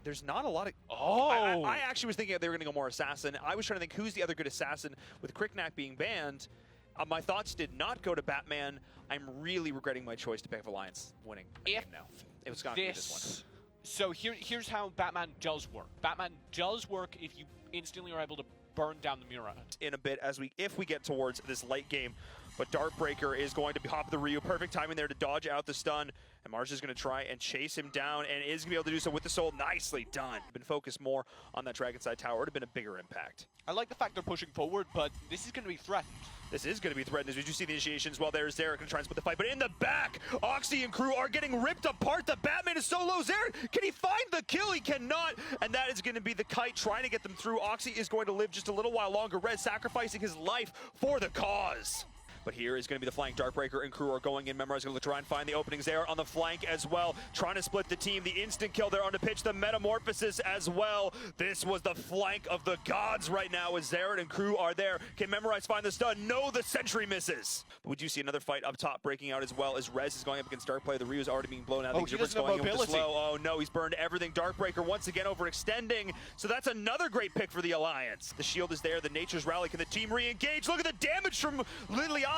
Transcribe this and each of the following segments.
There's not a lot of... Oh! I actually was thinking they were going to go more Assassin. I was trying to think who's the other good Assassin with Cricknack being banned. My thoughts did not go to Batman. I'm really regretting my choice to pick Alliance winning the game now. It was going to be this one. So here's how Batman does work. Batman does work if you instantly are able to burn down the Mura. In a bit if we get towards this late game. But Darkbreaker is going to hop the Ryu. Perfect timing there to dodge out the stun. And Mars is going to try and chase him down and is going to be able to do so with the soul. Nicely done. Been focused more on that Dragon Side tower. It would have been a bigger impact. I like the fact they're pushing forward, but this is going to be threatened. This is going to be threatened as we do see the initiations. Well, there's Zarek going to try and split the fight. But in the back, Oxy and crew are getting ripped apart. The Batman is so low. Zarek, can he find the kill? He cannot. And that is going to be the kite trying to get them through. Oxy is going to live just a little while longer. Rez sacrificing his life for the cause. But here is going to be the flank. Darkbreaker and crew are going in. Memorize going to try and find the openings there on the flank as well. Trying to split the team. The instant kill there on the pitch. The Metamorphosis as well. This was the flank of the gods right now as Zared and crew are there. Can Memorize find the stun? No, the sentry misses. But we do see another fight up top breaking out as well as Rez is going up against Darkplayer. The Ryu is already being blown out. Oh, he doesn't have mobility. Oh no, he's burned everything. Darkbreaker once again overextending. So that's another great pick for the Alliance. The shield is there. The Nature's Rally. Can the team re-engage? Look at the damage from Liliana.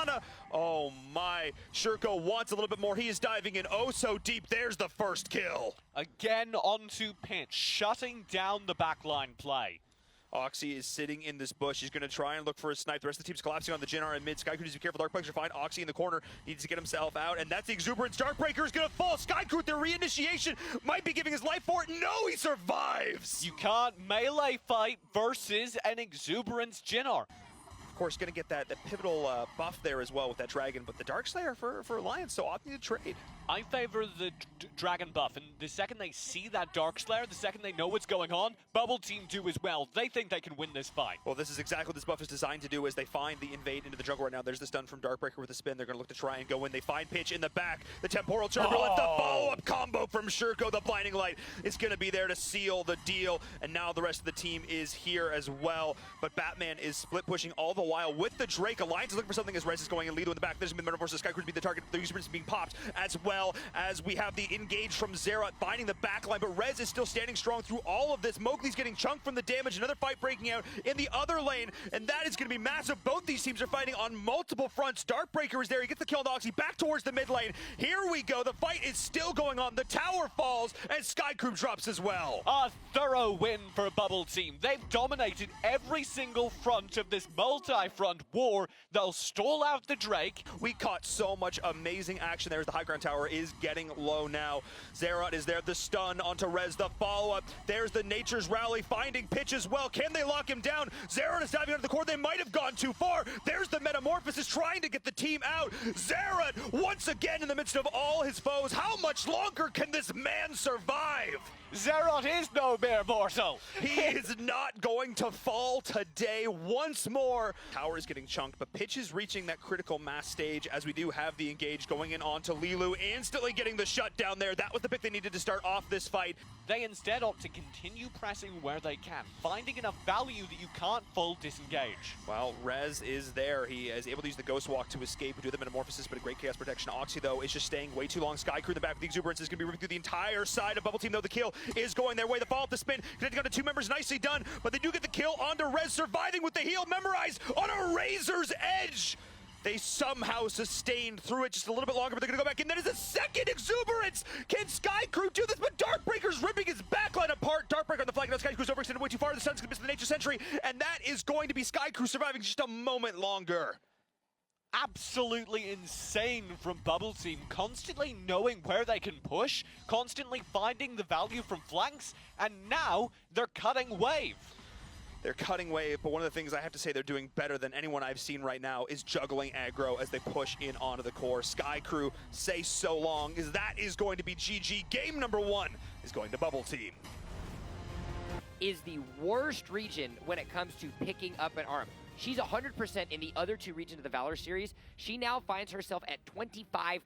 Oh my, Shurko wants a little bit more. He is diving in oh so deep. There's the first kill. Again onto pitch, shutting down the backline play. Oxy is sitting in this bush. He's going to try and look for a snipe. The rest of the team's collapsing on the Jinnar in mid. Skycrew needs to be careful. Darkbreaker to find Oxy in the corner. Needs to get himself out, and that's the Exuberance. Darkbreaker is going to fall. Skycrew with their reinitiation might be giving his life for it. No, he survives. You can't melee fight versus an Exuberance Jinnar. Of course, going to get that pivotal buff there as well with that dragon, but the Darkslayer for Alliance, so opting to trade. I favor the dragon buff, and the second they see that Darkslayer, the second they know what's going on, Bubble Team do as well. They think they can win this fight. Well, this is exactly what this buff is designed to do as they find the invade into the jungle right now. There's the stun from Darkbreaker with a spin. They're going to look to try and go in. They find Pitch in the back. The Temporal Turbulent, the follow-up combo from Shurko. The Blinding Light is going to be there to seal the deal, and now the rest of the team is here as well. But Batman is split pushing all the while with the Drake. Alliance is looking for something as Rez is going in. Lido in the back. There's going to be Metamorphosis. Skycrew being the target. The Exuberance is being popped as well as we have the engage from Zera finding the backline, but Rez is still standing strong through all of this. Mowgli's getting chunked from the damage. Another fight breaking out in the other lane, and that is going to be massive. Both these teams are fighting on multiple fronts. Darkbreaker is there. He gets the kill on Oxy back towards the mid lane. Here we go. The fight is still going on. The tower falls, and Skycrew drops as well. A thorough win for Bubble Team. They've dominated every single front of this multi-front war. They'll stall out the Drake. We caught so much amazing action there as the high ground tower is getting low now. Zerat is there, the stun onto Rez, the follow-up. There's the Nature's Rally finding Pitch as well. Can they lock him down? Zerat is diving under the core. They might have gone too far. There's the Metamorphosis trying to get the team out. Zerat once again in the midst of all his foes. How much longer can this man survive? Zerat is no mere mortal. He is not going to fall today once more. Tower is getting chunked, but Pitch is reaching that critical mass stage as we do have the engage going in onto Lilu, instantly getting the shutdown there. That was the pick they needed to start off this fight. They instead opt to continue pressing where they can, finding enough value that you can't full disengage. Well, Rez is there. He is able to use the Ghost Walk to escape and do the Metamorphosis, but a great Chaos Protection. Oxy, though, is just staying way too long. Skycrew in the back with the Exuberance is going to be ripping through the entire side of Bubble Team, though the kill is going their way. The follow-up, the spin, connecting onto two members, nicely done, but they do get the kill onto Rez, surviving with the heal. Memorized on a razor's edge. They somehow sustained through it just a little bit longer, but they're going to go back in. That is a second Exuberance! Can Skycrew do this? But Darkbreaker's ripping his backline apart. Darkbreaker on the flank. Now Skycrew's overextended way too far. The sun's going to miss the Nature Sentry, and that is going to be Skycrew surviving just a moment longer. Absolutely insane from Bubble Team, constantly knowing where they can push, constantly finding the value from flanks, and now they're cutting wave. They're cutting wave, but one of the things I have to say they're doing better than anyone I've seen right now is juggling aggro as they push in onto the core. Skycrew, say so long, as that is going to be GG. Game number 1 is going to Bubble Team. Is the worst region when it comes to picking up an arm. She's 100% in the other two regions of the Valor Series. She now finds herself at 25%.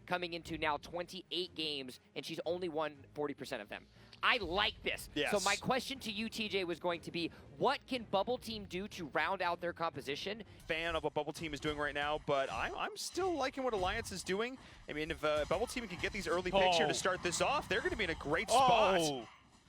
coming into now 28 games, and she's only won 40% of them. I like this. Yes. So my question to you, TJ, was going to be, what can Bubble Team do to round out their composition? Fan of what Bubble Team is doing right now, but I'm still liking what Alliance is doing. I mean, if Bubble Team can get these early picks here to start this off, they're going to be in a great spot.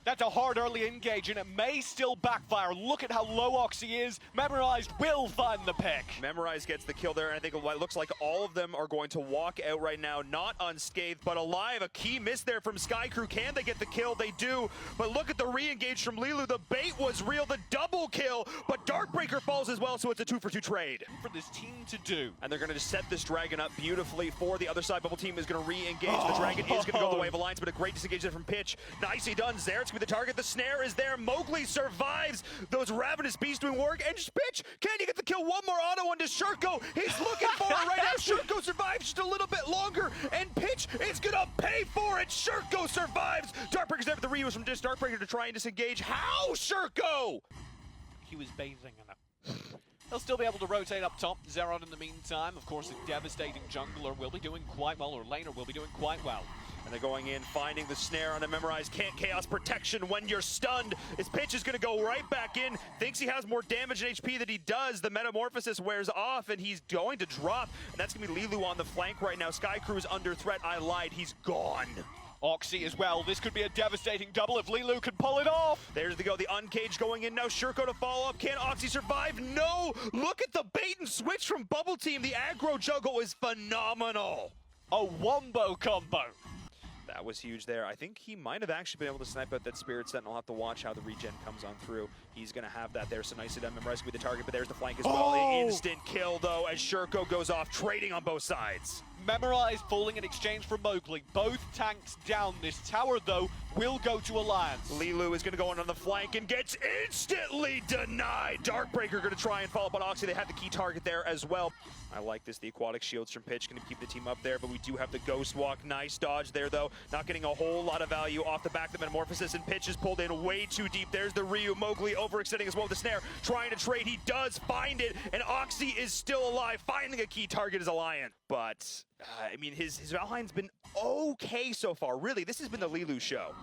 That's a hard early engage, and it may still backfire. Look at how low Oxy is. Memorized will find the pick. Memorize gets the kill there, and I think it looks like all of them are going to walk out right now, not unscathed, but alive. A key miss there from Sky Crew. Can they get the kill? They do, but look at the re-engage from Lilu. The bait was real, the double kill, but Darkbreaker falls as well, so it's a 2-for-2 trade. For this team to do. And they're going to just set this Dragon up beautifully for the other side. Bubble Team is going to re-engage. The Dragon is going to go the way of Alliance, but a great disengage there from Pitch. Nicely done. Zeret's going to be the target. The snare is there. Mowgli survives. Those Ravenous Beasts doing work. And Pitch, can you get the kill? One more auto onto Shurko. He's looking for it right now. Shurko survives just a little bit longer, and Pitch is going to pay for it. Shurko survives. Darkbreaker's there with the reuse from Darkbreaker to try and disengage. How, Shurko? He was bathing in it. They'll still be able to rotate up top. Zeron in the meantime, of course, a devastating jungler will be doing quite well, or laner will be doing quite well. And they're going in, finding the snare on a Memorized. Can't chaos protection when you're stunned. His Pitch is going to go right back in. Thinks he has more damage and HP than he does. The Metamorphosis wears off, and he's going to drop. And that's going to be Lilu on the flank right now. Sky Crew is under threat. I lied. He's gone. Oxy as well. This could be a devastating double if Lilu can pull it off. There's the go. The uncaged going in now. Shurko to follow up. Can Oxy survive? No. Look at the bait and switch from Bubble Team. The aggro juggle is phenomenal. A wombo combo. That was huge there. I think he might have actually been able to snipe out that Spirit Sentinel. I'll have to watch how the regen comes on through. He's going to have that there, so nicely done. Memorize will be the target, but there's the flank as well. The instant kill, though, as Shurko goes off, trading on both sides. Memorize falling in exchange for Mowgli. Both tanks down. This tower, though, will go to Alliance. Lilu is going to go in on the flank and gets instantly denied. Darkbreaker going to try and follow up on Oxy. They have the key target there as well. I like this. The aquatic shields from Pitch going to keep the team up there, but we do have the Ghost Walk. Nice dodge there, though. Not getting a whole lot of value off the back of the Metamorphosis, and Pitch is pulled in way too deep. There's the Ryu. Mowgli overextending as well with the snare. Trying to trade. He does find it, and Oxy is still alive. Finding a key target is Alliance. But, I mean, his Valheim's been okay so far. Really, this has been the Lilu show.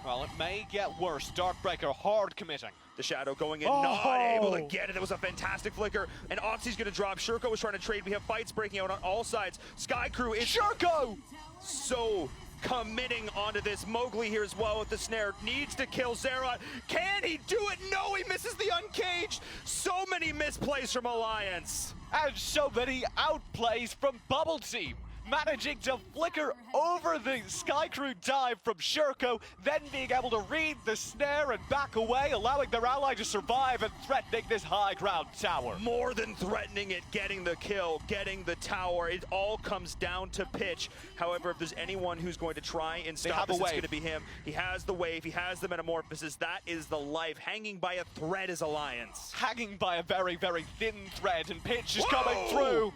Well, it may get worse. Darkbreaker hard committing. The Shadow going in, not able to get it. It was a fantastic flicker, and Oxy's going to drop. Shurko was trying to trade. We have fights breaking out on all sides. Sky Crew is Shurko! So committing onto this. Mowgli here as well with the snare. Needs to kill Zeron. Can he do it? No, he misses the uncaged. So many misplays from Alliance. And so many outplays from Bubble Team. Managing to flicker over the Sky Crew dive from Shurko, then being able to read the snare and back away, allowing their ally to survive and threatening this high ground tower. More than threatening it, getting the kill, getting the tower. It all comes down to Pitch. However, if there's anyone who's going to try and stop this, it's going to be him. He has the wave, he has the Metamorphosis. That is the life. Hanging by a thread is Alliance. Hanging by a very, very thin thread, and Pitch is coming through.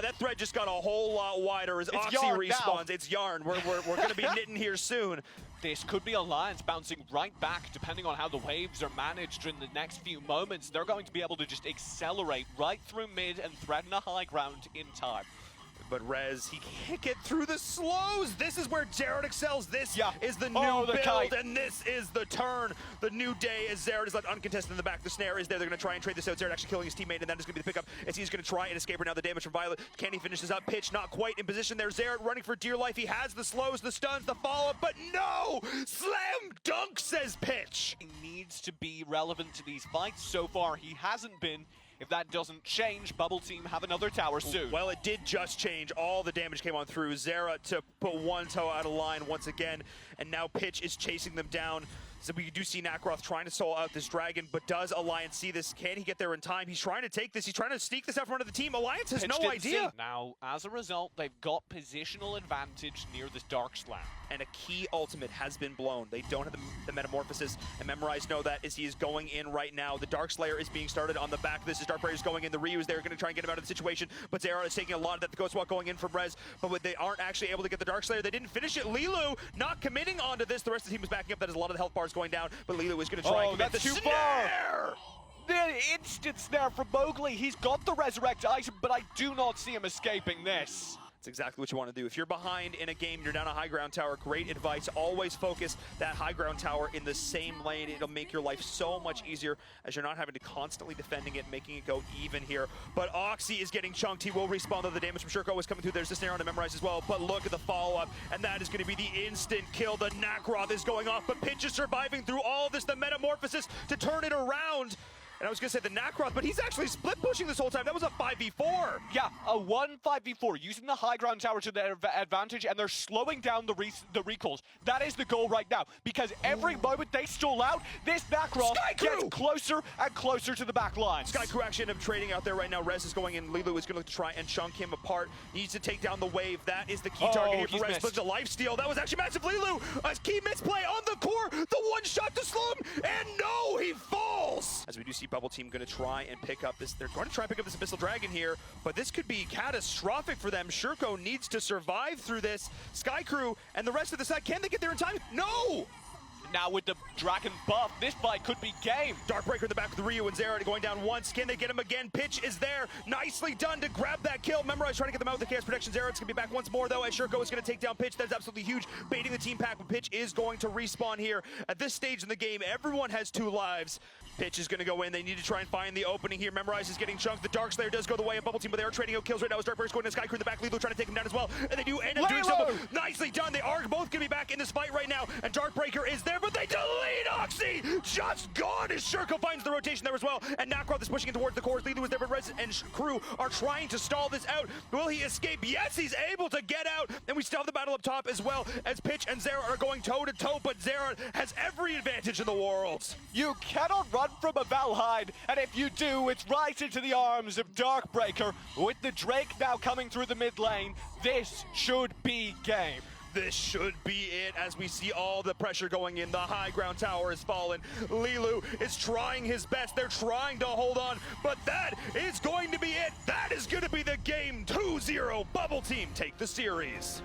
That thread just got a whole lot wider as Oxy respawns. Now. It's yarn. We're going to be knitting here soon. This could be Alliance bouncing right back, depending on how the waves are managed in the next few moments. They're going to be able to just accelerate right through mid and threaten a high ground in time. But Rez, he can't get through the slows. This is where Jared excels. This is the new build, kite. And this is the turn. The new day as Jared is left uncontested in the back. The snare is there. They're going to try and trade this out. Jared actually killing his teammate, and that is going to be the pickup as he's going to try and escape right now. The damage from Violet. Can he finish this up? Pitch not quite in position there. Jared running for dear life. He has the slows, the stuns, the follow-up, but no! Slam dunk, says Pitch. He needs to be relevant to these fights. So far, he hasn't been. If that doesn't change, Bubble Team have another tower soon. Well, it did just change. All the damage came on through. Zera to put one toe out of line once again, and now Pitch is chasing them down. So we do see Nakaroth trying to solo out this dragon, but does Alliance see this? Can he get there in time? He's trying to take this. He's trying to sneak this out front of the team. Alliance has no idea. Now, as a result, they've got positional advantage near this Dark Slam. And a key ultimate has been blown. They don't have the Metamorphosis, and Memorize know that as he is going in right now. The Dark Slayer is being started on the back of this. As Darkbreaker is going in. The Ryu is there, going to try and get him out of the situation, but Zera is taking a lot of that. The Ghost Walk going in from Rez, but they aren't actually able to get the Dark Slayer. They didn't finish it. Lilu not committing onto this. The rest of the team is backing up. That is a lot of the health bars going down, but Lilu is going to try and commit. That's the too snare! Far. The instant snare from Mowgli. He's got the resurrect item, but I do not see him escaping this. That's exactly what you want to do. If you're behind in a game, you're down a high ground tower, great advice. Always focus that high ground tower in the same lane. It'll make your life so much easier as you're not having to constantly defending it, making it go even here. But Oxy is getting chunked. He will respawn, though the damage from Shurko is coming through. There's the snare on to Memorize as well. But look at the follow-up, and that is going to be the instant kill. The Nacroth is going off, but Pitch is surviving through all of this. The Metamorphosis to turn it around. And I was going to say the Nacroth, but he's actually split pushing this whole time. That was a 5v4. Yeah, a 1-5v4, using the high ground tower to their advantage, and they're slowing down the recalls. That is the goal right now, because every moment they stall out, this Nacroth gets closer and closer to the back line. Sky Crew actually end up trading out there right now. Rez is going in. Lilu is going to try and chunk him apart. He needs to take down the wave. That is the key target here for Rez. But the lifesteal, that was actually massive. Lilu, a key misplay on the core. The one shot to slow him, and no, he falls. As we do see Bubble Team going to try and pick up this. They're going to try and pick up this Abyssal Dragon here, but this could be catastrophic for them. Shurko needs to survive through this. Sky Crew and the rest of the side, can they get there in time? No! Now with the Dragon buff, this fight could be game. Darkbreaker in the back with Ryu and Zera going down once. Can they get him again? Pitch is there. Nicely done to grab that kill. Memorize trying to get them out with the Chaos Protection. Zera, it's going to be back once more, though, as Shurko is going to take down Pitch. That is absolutely huge. Baiting the team pack, but Pitch is going to respawn here. At this stage in the game, everyone has 2 lives. Pitch is going to go in. They need to try and find the opening here. Memorize is getting chunked. The Dark Slayer does go the way of Bubble Team, but they are trading out kills right now as Darkbreaker's going to Sky Crew in the back. Lilo trying to take him down as well. And they do end up doing so. Nicely done. They are both going to be back in this fight right now. And Darkbreaker is there, but they delete Oxy. Just gone as Shurko finds the rotation there as well. And Nacroth is pushing it towards the cores. Lilo is there, but Rez and Crew are trying to stall this out. Will he escape? Yes, he's able to get out. And we still have the battle up top as well as Pitch and Zera are going toe-to-toe, but Zera has every advantage in the world. You cannot run from a Valheim, and if you do, it's right into the arms of Darkbreaker. With the Drake now coming through the mid lane, this should be game. This should be it as we see all the pressure going in. The high ground tower has fallen. Lilu is trying his best. They're trying to hold on, but that is going to be it. That is going to be the game. 2-0. Bubble Team take the series.